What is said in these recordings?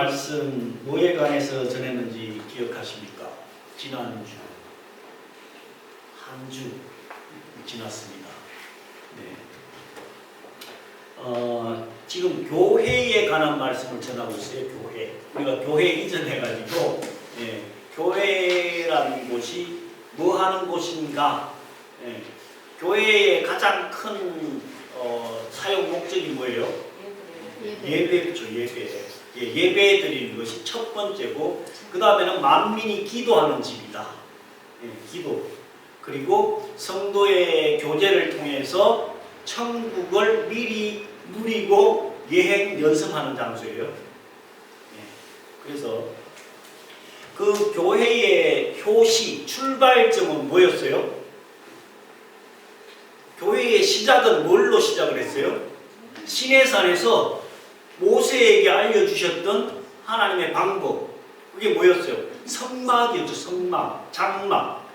말씀 뭐에 관해서 전했는지 기억하십니까? 지난주 한 주 지났습니다. 네. 지금 교회에 관한 말씀을 전하고 있어요. 교회. 우리가 교회 이전해가지고 교회라는 곳이 뭐 하는 곳인가? 교회의 가장 큰 사용 목적이 뭐예요? 예배죠. 예배 드리는 것이 첫 번째고, 그 다음에는 만민이 기도하는 집이다. 기도. 그리고 성도의 교제를 통해서 천국을 미리 누리고 예행 연습하는 장소예요. 그래서 그 교회의 효시, 출발점은 뭐였어요? 교회의 시작은 뭘로 시작을 했어요? 시내산에서 모세에게 알려주셨던 하나님의 방법, 그게 뭐였어요? 성막이었죠. 성막, 장막.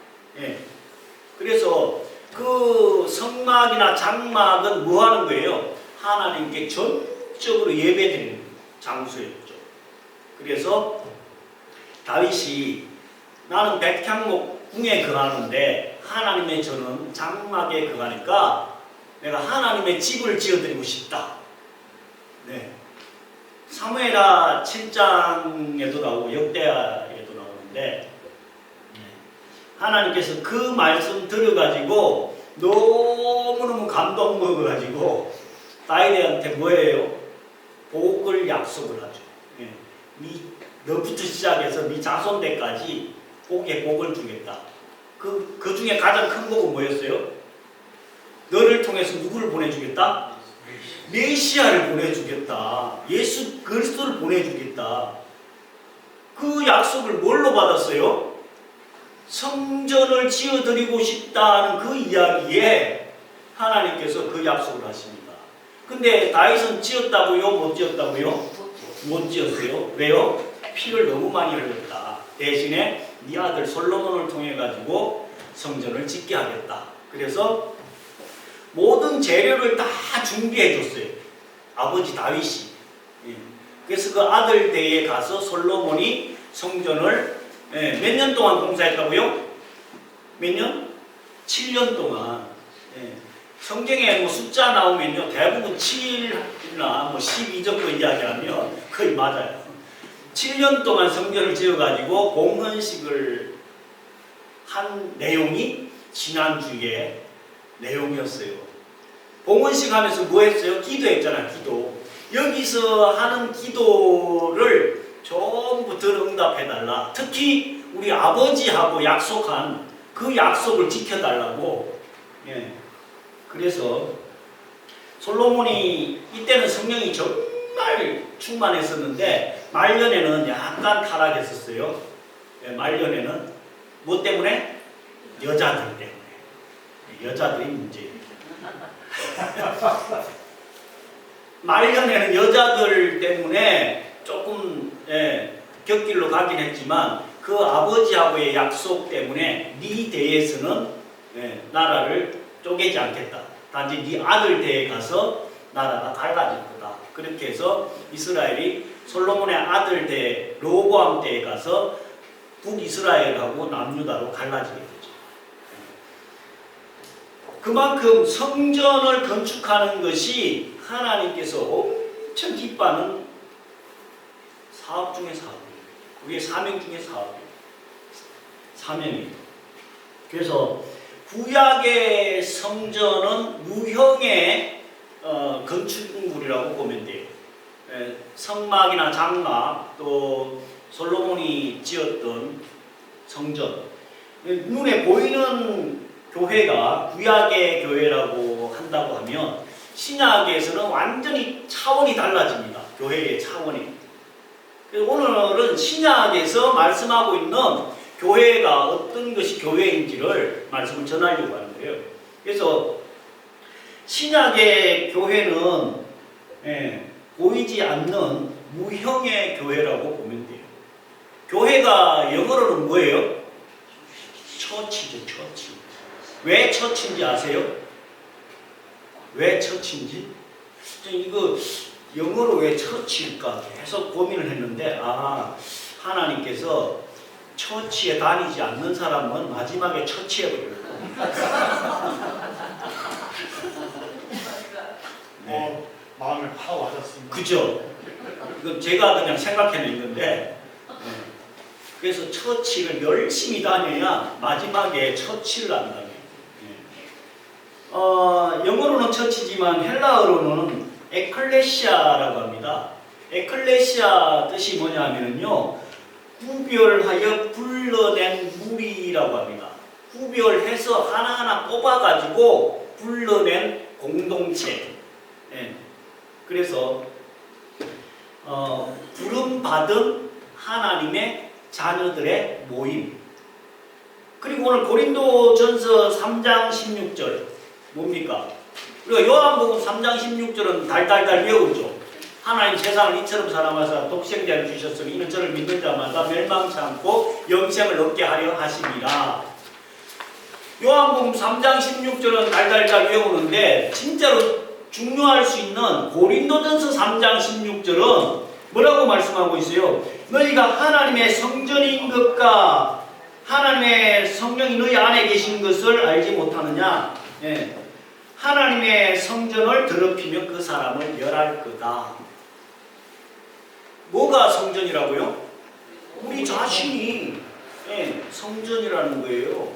그래서 그 성막이나 장막은 뭐 하는 거예요? 하나님께 전적으로 예배드리는 장소였죠. 그래서 다윗이 나는 백향목 궁에 거하는데 하나님의 저는 장막에 거하니까 내가 하나님의 집을 지어드리고 싶다. 사무엘하 7장에도 나오고 역대하에도 나오는데, 하나님께서 그 말씀 들어가지고 너무너무 감동 먹어가지고 다윗한테 뭐예요? 복을 약속을 하죠. 너부터 시작해서 네 자손대까지 복을 주겠다. 그 중에 가장 큰 복은 뭐였어요? 너를 통해서 누구를 보내주겠다? 메시아를 보내주겠다. 예수 그리스도를 보내주겠다. 그 약속을 뭘로 받았어요? 성전을 지어드리고 싶다는 그 이야기에 하나님께서 그 약속을 하십니다. 근데 다윗은 지었다고요? 못 지었다고요? 못 지었어요. 왜요? 피를 너무 많이 흘렸다. 대신에 네 아들 솔로몬을 통해 가지고 성전을 짓게 하겠다. 그래서 모든 재료를 다 준비해 줬어요. 아버지 다윗이. 그래서 그 아들 때에 가서 솔로몬이 성전을 몇 년 동안 공사했다고요? 몇 년? 7년 동안. 성경에 뭐 숫자 나오면요, 대부분 7이나 뭐 12 정도 이야기하면 거의 맞아요. 7년 동안 성전을 지어가지고 공헌식을 한 내용이 지난주에 내용이었어요. 공헌식 하면서 뭐 했어요? 기도했잖아요. 기도. 여기서 하는 기도를 전부 응답해달라. 특히 우리 아버지하고 약속한 그 약속을 지켜달라고. 그래서 솔로몬이 이때는 성령이 정말 충만했었는데 말년에는 약간 타락했었어요. 말년에는 뭐 때문에? 여자들 때문에. 여자들이 문제예요. 말년에는 여자들 때문에 조금 곁길로 가긴 했지만 그 아버지하고의 약속 때문에 네 대에서는 나라를 쪼개지 않겠다. 단지 네 아들 대에 가서 나라가 갈라질 거다. 그렇게 해서 이스라엘이 솔로몬의 아들 대 로보암 때에 가서 북이스라엘하고 남유다로 갈라지게 되죠. 그만큼 성전을 건축하는 것이 하나님께서 엄청 기뻐하는 사업 중에 사업이에요. 그게 사명 중에 사업이에요. 사명이에요. 그래서 구약의 성전은 유형의 건축물이라고 보면 돼요. 성막이나 장막, 또 솔로몬이 지었던 성전, 눈에 보이는 교회가 구약의 교회라고 한다고 하면 신약에서는 완전히 차원이 달라집니다. 교회의 차원이. 오늘은 신약에서 말씀하고 있는 교회가 어떤 것이 교회인지를 말씀을 전하려고 하는 거예요. 그래서 신약의 교회는 보이지 않는 무형의 교회라고 보면 돼요. 교회가 영어로는 뭐예요? 처치죠, 처치. 왜 처치인지 아세요? 왜 처치인지? 이거 영어로 왜 처치일까 계속 고민을 했는데, 하나님께서 처치에 다니지 않는 사람은 마지막에 처치해버려요. 네. 마음을 확 와닿습니다. 그죠? 이건 제가 그냥 생각해낸 건데, 그래서 처치를 열심히 다녀야 마지막에 처치를 한다는 거예요. 영어로는 처치지만 헬라어로는 에클레시아라고 합니다. 에클레시아 뜻이 뭐냐면요, 구별하여 불러낸 무리라고 합니다. 구별해서 하나하나 뽑아가지고 불러낸 공동체. 그래서 부름받은 하나님의 자녀들의 모임. 그리고 오늘 고린도전서 3장 16절 뭡니까? 우리가 요한복음 3장 16절은 달달달 외우죠. 하나님 세상을 이처럼 사랑하사 독생자를 주셨으니 이는 저를 믿는 자마다 멸망치 않고 영생을 얻게 하려 하심이라. 요한복음 3장 16절은 달달달 외우는데 진짜로 중요할 수 있는 고린도전서 3장 16절은 뭐라고 말씀하고 있어요? 너희가 하나님의 성전인 것과 하나님의 성령이 너희 안에 계신 것을 알지 못하느냐? 하나님의 성전을 더럽히면 그 사람을 멸할 거다. 뭐가 성전이라고요? 우리 자신이 성전이라는 거예요.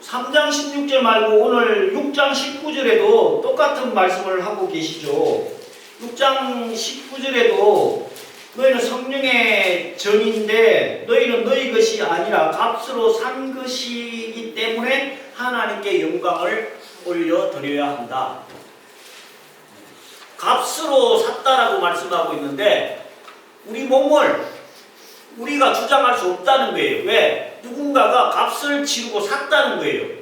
3장 16절 말고 오늘 6장 19절에도 똑같은 말씀을 하고 계시죠. 6장 19절에도 너희는 성령의 전인데 너희는 너희 것이 아니라 값으로 산 것이기 때문에 하나님께 영광을 올려드려야 한다. 값으로 샀다라고 말씀하고 있는데 우리 몸을 우리가 주장할 수 없다는 거예요. 왜? 누군가가 값을 치르고 샀다는 거예요.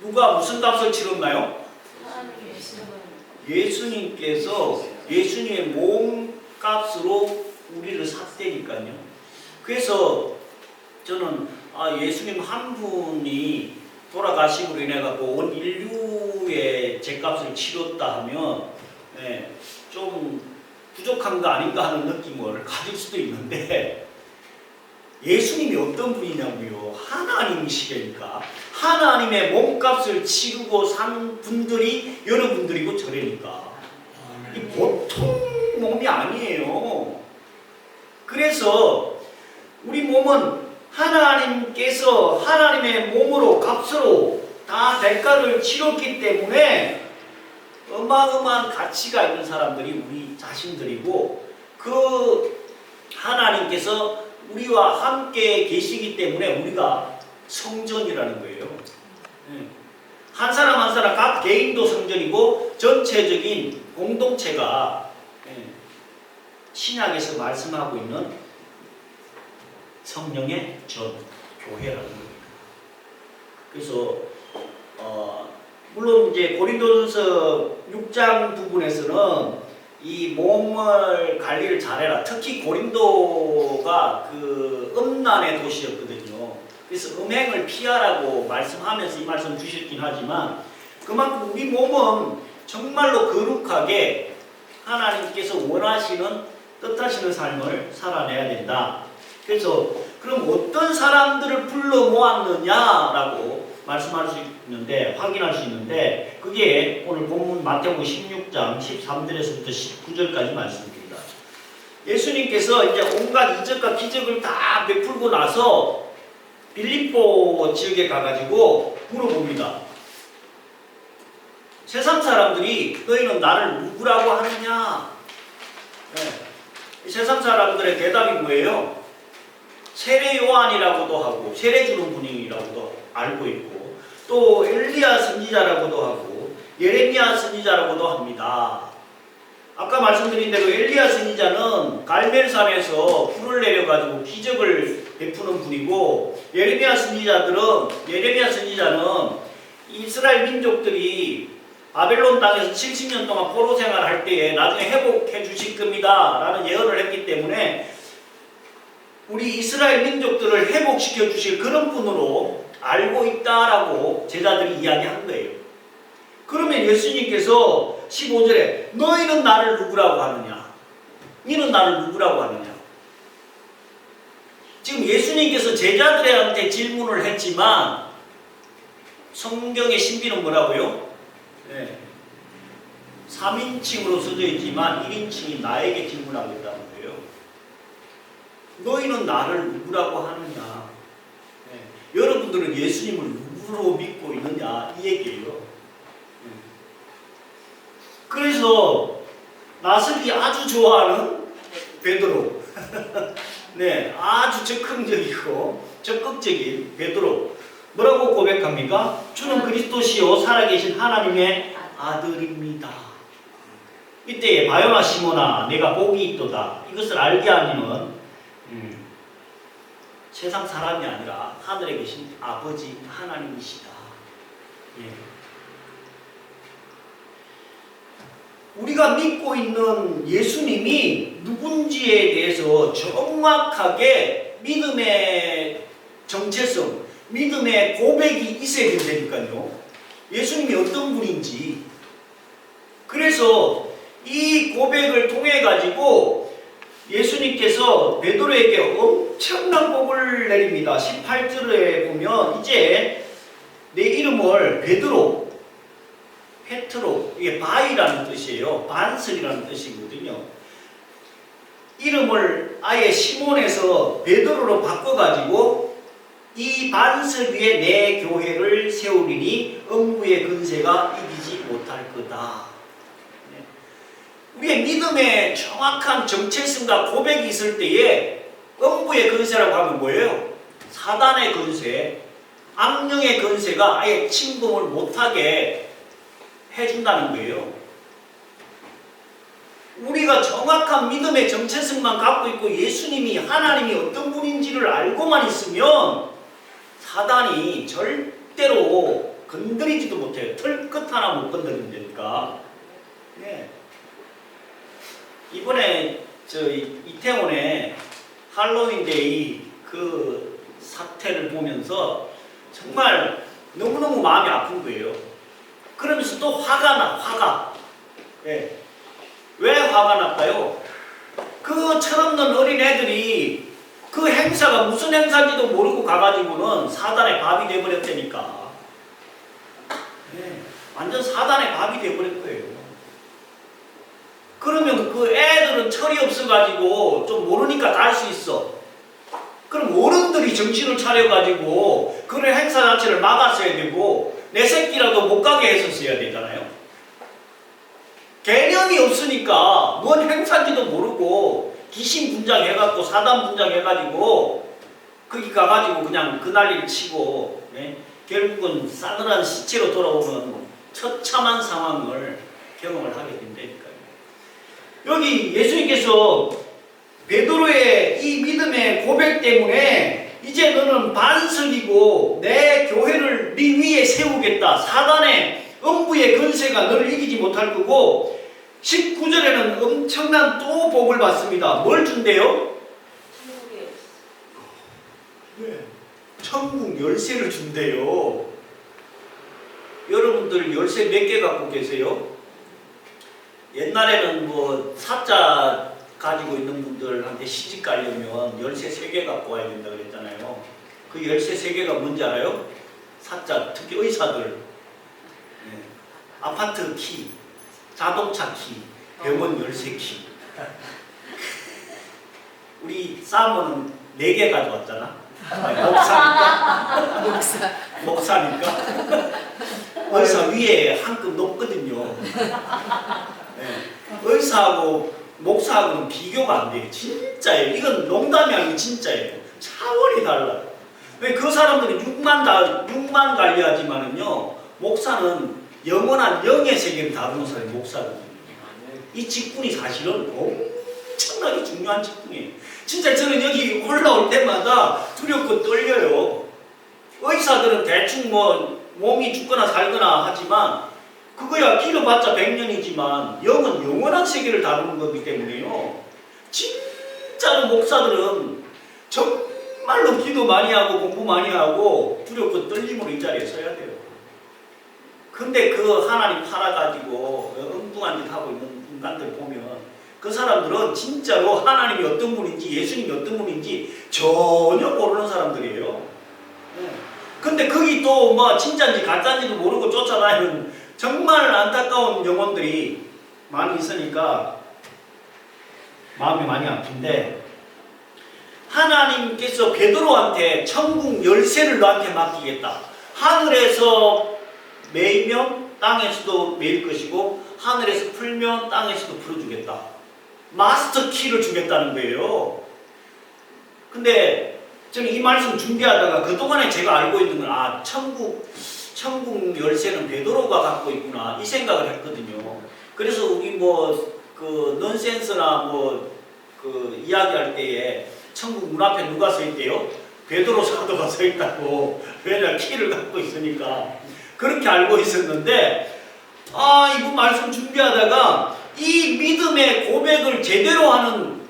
누가 무슨 값을 치렀나요? 예수님께서 예수님의 몸값으로 우리를 샀다니까요. 그래서 저는 예수님 한 분이 돌아가심으로 인해 갖고 온 인류의 죄값을 치렀다 하면 좀 부족한 거 아닌가 하는 느낌을 가질 수도 있는데 예수님이 어떤 분이냐고요? 하나님이시니까 하나님의 몸값을 치르고 산 분들이 여러분들이고 저래니까 이 보통 몸이 아니에요. 그래서 우리 몸은 하나님께서 하나님의 몸으로 값으로 다 대가를 치렀기 때문에 어마어마한 가치가 있는 사람들이 우리 자신들이고 그 하나님께서 우리와 함께 계시기 때문에 우리가 성전이라는 거예요. 한 사람 한 사람 각 개인도 성전이고 전체적인 공동체가 신약에서 말씀하고 있는 성령의 전, 교회라는 겁니다. 그래서 물론 이제 고린도전서 6장 부분에서는 이 몸을 관리를 잘해라. 특히 고린도가 그 음란의 도시였거든요. 그래서 음행을 피하라고 말씀하면서 이 말씀 주셨긴 하지만 그만큼 우리 몸은 정말로 거룩하게 하나님께서 원하시는 뜻하시는 삶을 살아내야 된다. 그래서 그럼 어떤 사람들을 불러 모았느냐라고 말씀할 수 있는데 확인할 수 있는데 그게 오늘 본문 마태복음 16장 13절에서부터 19절까지 말씀입니다. 예수님께서 이제 온갖 이적과 기적을 다 베풀고 나서 빌립보 지역에 가가지고 물어봅니다. 세상 사람들이 너희는 나를 누구라고 하느냐? 세상 사람들의 대답이 뭐예요? 세례 요한이라고도 하고 세례 주는 분이라고도 알고 있고 또 엘리야 선지자라고도 하고 예레미야 선지자라고도 합니다. 아까 말씀드린 대로 엘리야 선지자는 갈멜산에서 불을 내려가지고 기적을 베푸는 분이고 예레미야 선지자는 이스라엘 민족들이 바벨론 땅에서 70년 동안 포로 생활을 할 때에 나중에 회복해 주실 겁니다 라는 예언을 했기 때문에 우리 이스라엘 민족들을 회복시켜 주실 그런 분으로 알고 있다라고 제자들이 이야기한 거예요. 그러면 예수님께서 15절에 너희는 나를 누구라고 하느냐? 너는 나를 누구라고 하느냐? 지금 예수님께서 제자들한테 질문을 했지만 성경의 신비는 뭐라고요? 네. 3인칭으로 써져 있지만 1인칭이 나에게 질문하고 있다는 거예요. 너희는 나를 누구라고 하느냐? 네. 여러분들은 예수님을 누구로 믿고 있느냐? 이 얘기예요. 네. 그래서 나서기 아주 좋아하는 베드로 네, 아주 적극적이고 적극적인 베드로 뭐라고 고백합니까? 주는 그리스도시요 살아계신 하나님의 아들입니다. 이때 바요나 시모나 내가 복이 있도다. 이것을 알게 하니는 세상 사람이 아니라 하늘에 계신 아버지 하나님이시다. 예. 우리가 믿고 있는 예수님이 누군지에 대해서 정확하게 믿음의 정체성, 믿음의 고백이 있어야 된다니까요. 예수님이 어떤 분인지. 그래서 이 고백을 통해 가지고 예수님께서 베드로에게 엄청난 복을 내립니다. 18절에 보면 이제 내 이름을 베드로, 페트로, 이게 바위라는 뜻이에요. 반석이라는 뜻이거든요. 이름을 아예 시몬에서 베드로로 바꿔가지고 이 반석 위에 내 교회를 세우리니 음부의 근세가 이기지 못할 거다. 우리의 믿음의 정확한 정체성과 고백이 있을 때에 음부의 근세라고 하면 뭐예요? 사단의 근세, 악령의 근세가 아예 침범을 못하게 해준다는 거예요. 우리가 정확한 믿음의 정체성만 갖고 있고 예수님이 하나님이 어떤 분인지를 알고만 있으면 사단이 절대로 건드리지도 못해요. 털끝 하나 못 건드린다니까. 네. 이번에 이태원에 할로윈데이 그 사태를 보면서 정말 너무너무 마음이 아픈 거예요. 그러면서 또 화가 나, 화가. 네. 왜 화가 날까요? 그 철없는 어린애들이 그 행사가 무슨 행사인지도 모르고 가가지고는 사단의 밥이 돼버렸다니까. 네. 완전 사단의 밥이 돼버릴 거예요. 그러면 그 애들은 철이 없어가지고 좀 모르니까 다 할 수 있어. 그럼 어른들이 정신을 차려가지고 그런 행사 자체를 막았어야 되고 내 새끼라도 못 가게 했었어야 되잖아요. 개념이 없으니까 뭔 행사인지도 모르고 귀신 분장해갖고 사단 분장해가지고 거기 가가지고 그냥 그 난리를 치고 네? 결국은 싸늘한 시체로 돌아오는 처참한 상황을 경험을 하게 된다니까요. 여기 예수님께서 베드로의 이 믿음의 고백 때문에 이제 너는 반석이고 내 교회를 네 위에 세우겠다. 사단의 음부의 근세가 너를 이기지 못할 거고 19절에는 엄청난 또 복을 받습니다. 뭘 준대요? 네. 천국 열쇠를 준대요. 여러분들 열쇠 몇 개 갖고 계세요? 옛날에는 뭐 사자 가지고 있는 분들한테 시집 가려면 열쇠 3개 갖고 와야 된다 그랬잖아요. 그 열쇠 3개가 뭔지 알아요? 사자, 특히 의사들. 네. 아파트 키, 자동차 키, 병원 열쇠 키. 우리 사모는 4개 가져왔잖아. 목사니까. 목사니까. 의사 위에 한 급 높거든요. 네. 의사하고 목사하고는 비교가 안 돼요. 진짜예요. 이건 농담이 아니고 진짜예요. 차원이 달라요. 왜 그 사람들이 6만 관리하지만은요, 목사는 영원한 영의 세계를 다루는 사람이 목사거든요. 이 직분이 사실은 엄청나게 중요한 직분이에요. 진짜 저는 여기 올라올 때마다 두렵고 떨려요. 의사들은 대충 뭐 몸이 죽거나 살거나 하지만 그거야 길어봤자 100년이지만 영은 영원한 세계를 다루는 거기 때문에요. 진짜로 목사들은 정말로 기도 많이 하고 공부 많이 하고 두렵고 떨림으로 이 자리에 서야 돼요. 근데 그 하나님 팔아가지고 엉뚱한 짓 하고 있는 인간들 보면 그 사람들은 진짜로 하나님이 어떤 분인지 예수님이 어떤 분인지 전혀 모르는 사람들이에요. 근데 거기 또 뭐 진짜인지 가짜인지도 모르고 쫓아다니는 정말 안타까운 영혼들이 많이 있으니까 마음이 많이 아픈데, 하나님께서 베드로한테 천국 열쇠를 너한테 맡기겠다. 하늘에서 매이면 땅에서도 매일 것이고 하늘에서 풀면 땅에서도 풀어주겠다. 마스터 키를 주겠다는 거예요. 근데 저는 이 말씀 준비하다가 그동안에 제가 알고 있는 건 천국 열쇠는 베드로가 갖고 있구나 이 생각을 했거든요. 그래서 우리 뭐 그 넌센스나 뭐 그 이야기할 때에 천국 문 앞에 누가 서 있대요? 베드로 사도가 서 있다고. 왜냐 키를 갖고 있으니까. 그렇게 알고 있었는데 이분 말씀 준비하다가 이 믿음의 고백을 제대로 하는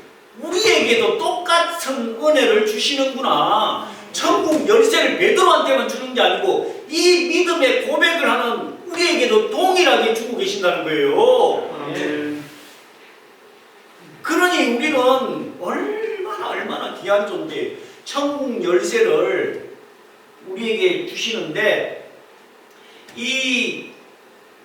우리에게도 똑같은 은혜를 주시는구나. 천국 열쇠를 베드로한테만 주는 게 아니고 이 믿음의 고백을 하는 우리에게도 동일하게 주고 계신다는 거예요. 그러니 우리는 얼마나 귀한 존재, 천국 열쇠를 우리에게 주시는데, 이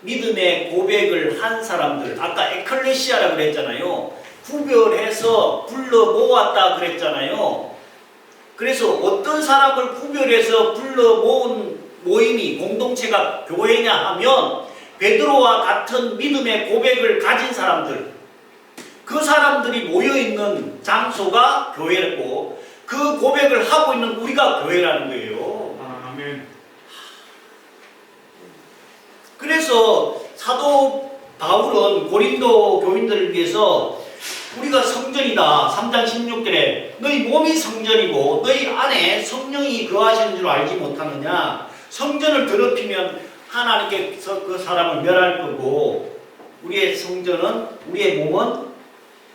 믿음의 고백을 한 사람들, 아까 에클레시아라고 그랬잖아요. 구별해서 불러 모았다 그랬잖아요. 그래서 어떤 사람을 구별해서 불러 모은 모임이 공동체가 교회냐 하면 베드로와 같은 믿음의 고백을 가진 사람들, 그 사람들이 모여있는 장소가 교회고 그 고백을 하고 있는 우리가 교회라는 거예요. 아멘. 그래서 사도 바울은 고린도 교인들을 위해서 우리가 성전이다. 3장 16절에 너희 몸이 성전이고 너희 안에 성령이 거하시는 줄 알지 못하느냐. 성전을 더럽히면 하나님께서 그 사람을 멸할 거고, 우리의 성전은, 우리의 몸은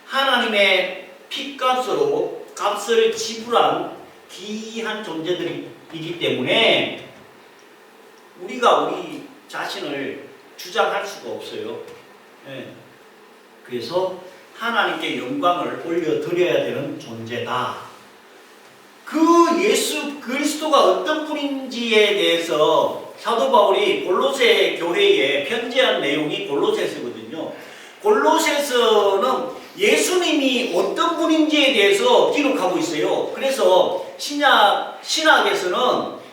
하나님의 핏값으로 값을 지불한 귀한 존재들이기 때문에 우리가 우리 자신을 주장할 수가 없어요. 그래서 하나님께 영광을 올려드려야 되는 존재다. 그 예수 그리스도가 어떤 분인지에 대해서 사도 바울이 골로새 교회에 편지한 내용이 골로새서거든요. 골로새서는 예수님이 어떤 분인지에 대해서 기록하고 있어요. 그래서 신학에서는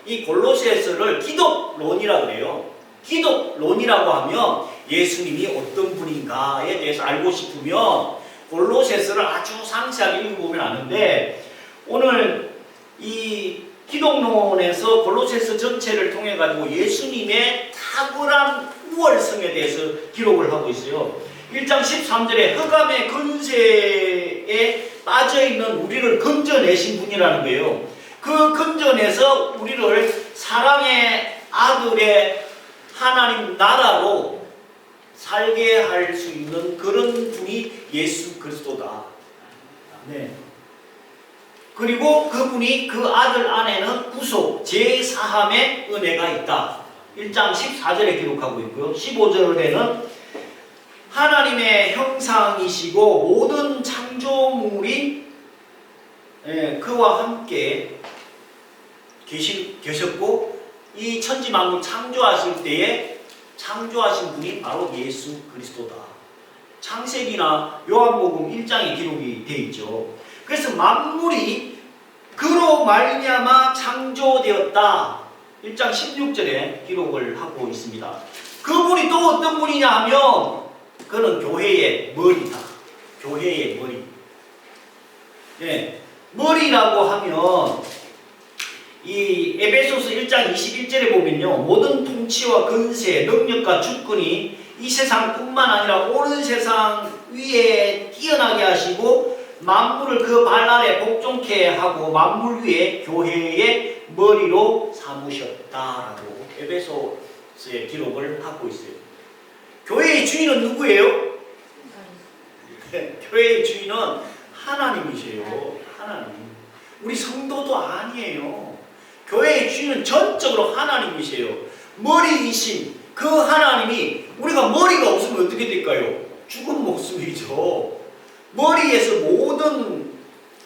이 골로새서를 기독론이라고 그래요. 기독론이라고 하면 예수님이 어떤 분인가에 대해서 알고 싶으면 골로새서를 아주 상세하게 읽어보면 아는데, 오늘 이 기독론에서 골로새서 전체를 통해 가지고 예수님의 탁월한 우월성에 대해서 기록을 하고 있어요. 1장 13절에 흑암의 근세에 빠져있는 우리를 건져내신 분이라는 거예요. 그 건져내서 우리를 사랑의 아들의 하나님 나라로 살게 할 수 있는 그런 분이 예수 그리스도다. 그리고 그분이 그 아들 안에는 구속, 재사함의 은혜가 있다. 1장 14절에 기록하고 있고요. 15절에는 하나님의 형상이시고 모든 창조물이 그와 함께 계셨고 이 천지만물 창조하실 때에 창조하신 분이 바로 예수 그리스도다. 창세기나 요한복음 1장에 기록이 되어 있죠. 그래서 만물이 그로 말미암아 창조되었다. 1장 16절에 기록을 하고 있습니다. 그분이 또 어떤 분이냐 하면 그는 교회의 머리다. 교회의 머리. 머리라고 하면 이 에베소서 1장 21절에 보면요, 모든 통치와 근세, 능력과 주권이 이 세상뿐만 아니라 온 세상 위에 뛰어나게 하시고 만물을 그 발 아래 복종케 하고 만물 위에 교회의 머리로 삼으셨다라고 에베소서에 기록을 하고 있어요. 교회의 주인은 누구예요? 교회의 주인은 하나님이세요. 하나님. 우리 성도도 아니에요. 교회의 주인은 전적으로 하나님이세요. 머리이신 그 하나님이 우리가 머리가 없으면 어떻게 될까요? 죽은 목숨이죠. 머리에서 모든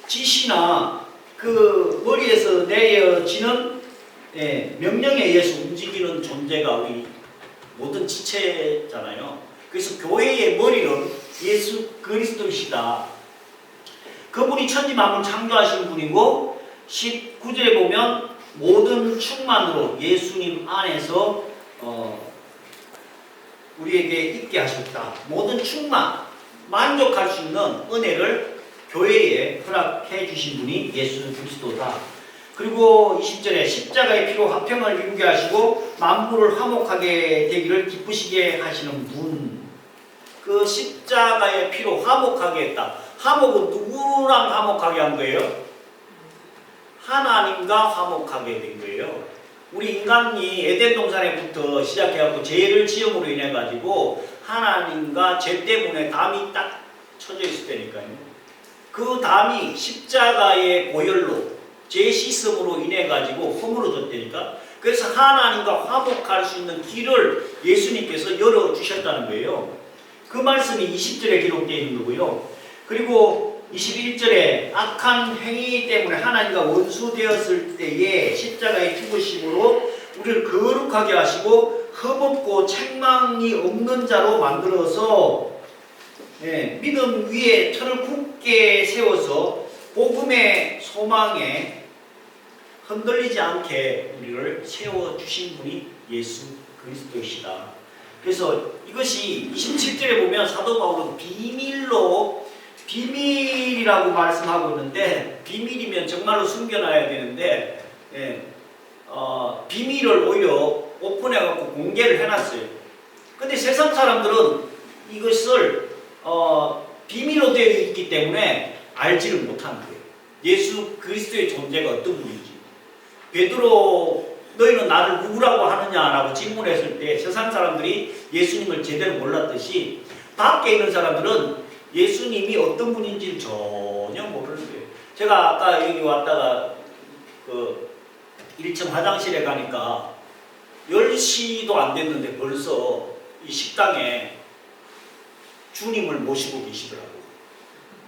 지시나 그 머리에서 내려지는 명령에 의해서 움직이는 존재가 우리 모든 지체잖아요. 그래서 교회의 머리는 예수 그리스도이시다. 그분이 천지만물 창조하신 분이고 19절에 보면 모든 충만으로 예수님 안에서 우리에게 있게 하셨다. 모든 충만, 만족할 수 있는 은혜를 교회에 허락해 주신 분이 예수 그리스도다. 그리고 20절에 십자가의 피로 화평을 이루게 하시고 만물을 화목하게 되기를 기쁘시게 하시는 분. 그 십자가의 피로 화목하게 했다. 화목은 누구랑 화목하게 한 거예요? 하나님과 화목하게 된 거예요. 우리 인간이 에덴 동산에부터 시작해갖고 죄를 지음으로 인해 가지고 하나님과 죄 때문에 담이 딱 쳐져 있을 때니까요. 그 담이 십자가의 보혈로 죄 씻음으로 인해 가지고 허물어졌다니까. 그래서 하나님과 화목할 수 있는 길을 예수님께서 열어 주셨다는 거예요. 그 말씀이 20절에 기록되어 있는 거고요. 그리고 21절에 악한 행위 때문에 하나님과 원수되었을 때에 십자가의 죽으심으로 우리를 거룩하게 하시고 흠없고 책망이 없는 자로 만들어서 믿음 위에 터를 굳게 세워서 복음의 소망에 흔들리지 않게 우리를 세워주신 분이 예수 그리스도이시다. 그래서 이것이 27절에 보면 사도 바울은 비밀이라고 말씀하고 있는데, 비밀이면 정말로 숨겨놔야 되는데 비밀을 오히려 오픈해갖고 공개를 해놨어요. 근데 세상 사람들은 이것을 비밀로 되어 있기 때문에 알지를 못하는 거예요. 예수 그리스도의 존재가 어떤 분인지. 베드로 너희는 나를 누구라고 하느냐라고 질문했을 때 세상 사람들이 예수님을 제대로 몰랐듯이 밖에 있는 사람들은 예수님이 어떤 분인지를 전혀 모르는 거예요. 제가 아까 여기 왔다가 그 1층 화장실에 가니까 10시도 안 됐는데 벌써 이 식당에 주님을 모시고 계시더라고요.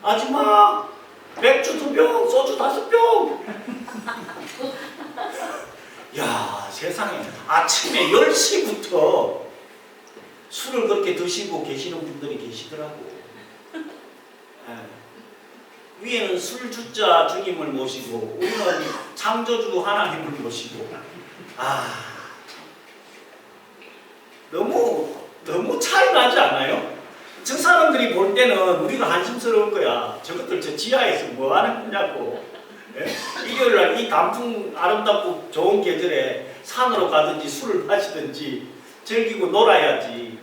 아줌마, 맥주 2병, 소주 5병. 야, 세상에 아침에 10시부터 술을 그렇게 드시고 계시는 분들이 계시더라고. 위에는 술주자 주님을 모시고 우리는 창조주 하나님을 모시고 너무 차이 나지 않아요? 저 사람들이 볼 때는 우리가 한심스러울 거야. 저것들 저 지하에서 뭐 하는 거냐고. 일요일날 이 단풍 아름답고 좋은 계절에 산으로 가든지 술을 마시든지 즐기고 놀아야지.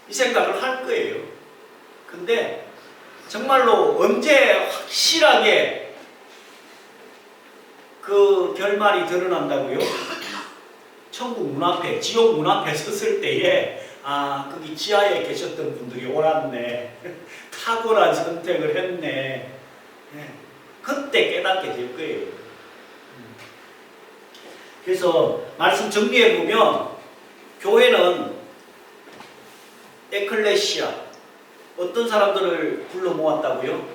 이 생각을 할 거예요. 근데 정말로 언제 확실하게 그 결말이 드러난다고요? 천국 문 앞에, 지옥 문 앞에 섰을 때에 거기 지하에 계셨던 분들이 옳았네. 탁월한 선택을 했네. 그때 깨닫게 될 거예요. 그래서 말씀 정리해 보면 교회는 에클레시아, 어떤 사람들을 불러 모았다고요?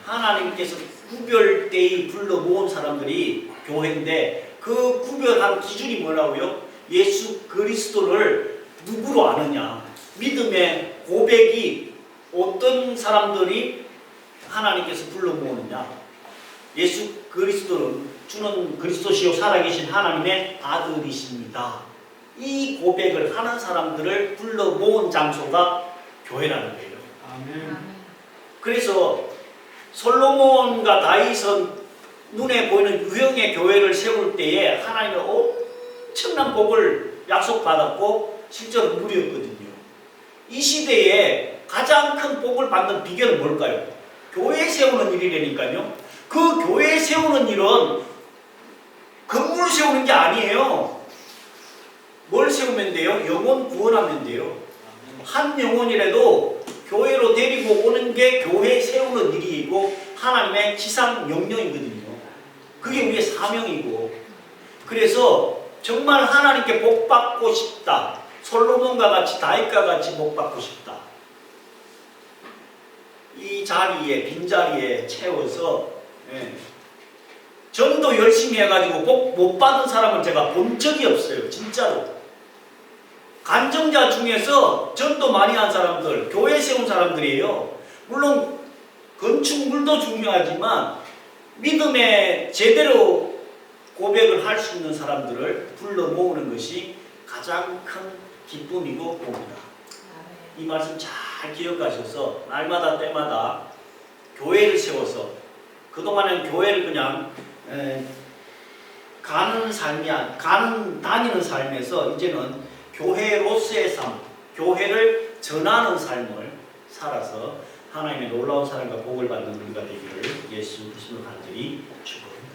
하나님께서 구별되이 불러 모은 사람들이 교회인데 그 구별한 기준이 뭐라고요? 예수 그리스도를 누구로 아느냐? 믿음의 고백이 어떤 사람들이 하나님께서 불러 모으느냐? 예수 그리스도는 주는 그리스도시요 살아계신 하나님의 아들이십니다. 이 고백을 하는 사람들을 불러 모은 장소가 교회라는 거예요. 아멘. 그래서 솔로몬과 다윗은 눈에 보이는 유형의 교회를 세울 때에 하나님의 엄청난 복을 약속받았고 실제로 누렸거든요. 이 시대에 가장 큰 복을 받는 비결은 뭘까요? 교회 세우는 일이라니까요. 그 교회 세우는 일은 건물 세우는 게 아니에요. 뭘 세우면 돼요? 영혼 구원하면 돼요. 한 영혼이라도 교회로 데리고 오는 게 교회 세우는 일이고 하나님의 지상 명령이거든요. 그게 우리의 사명이고. 그래서 정말 하나님께 복 받고 싶다. 솔로몬과 같이 다윗과 같이 복 받고 싶다. 이 자리에 빈자리에 채워서 전도 열심히 해가지고 복 못 받은 사람을 제가 본 적이 없어요. 진짜로. 간증자 중에서 전도 많이 한 사람들, 교회 세운 사람들이에요. 물론 건축물도 중요하지만 믿음에 제대로 고백을 할 수 있는 사람들을 불러 모으는 것이 가장 큰 기쁨이고 복이다. 이 말씀 잘 기억하셔서 날마다 때마다 교회를 세워서 그동안은 교회를 그냥 다니는 삶에서 이제는 교회로서의 삶, 교회를 전하는 삶을 살아서 하나님의 놀라운 사랑과 복을 받는 우리가 되기를 예수 그리스도로 간절히 축원합니다.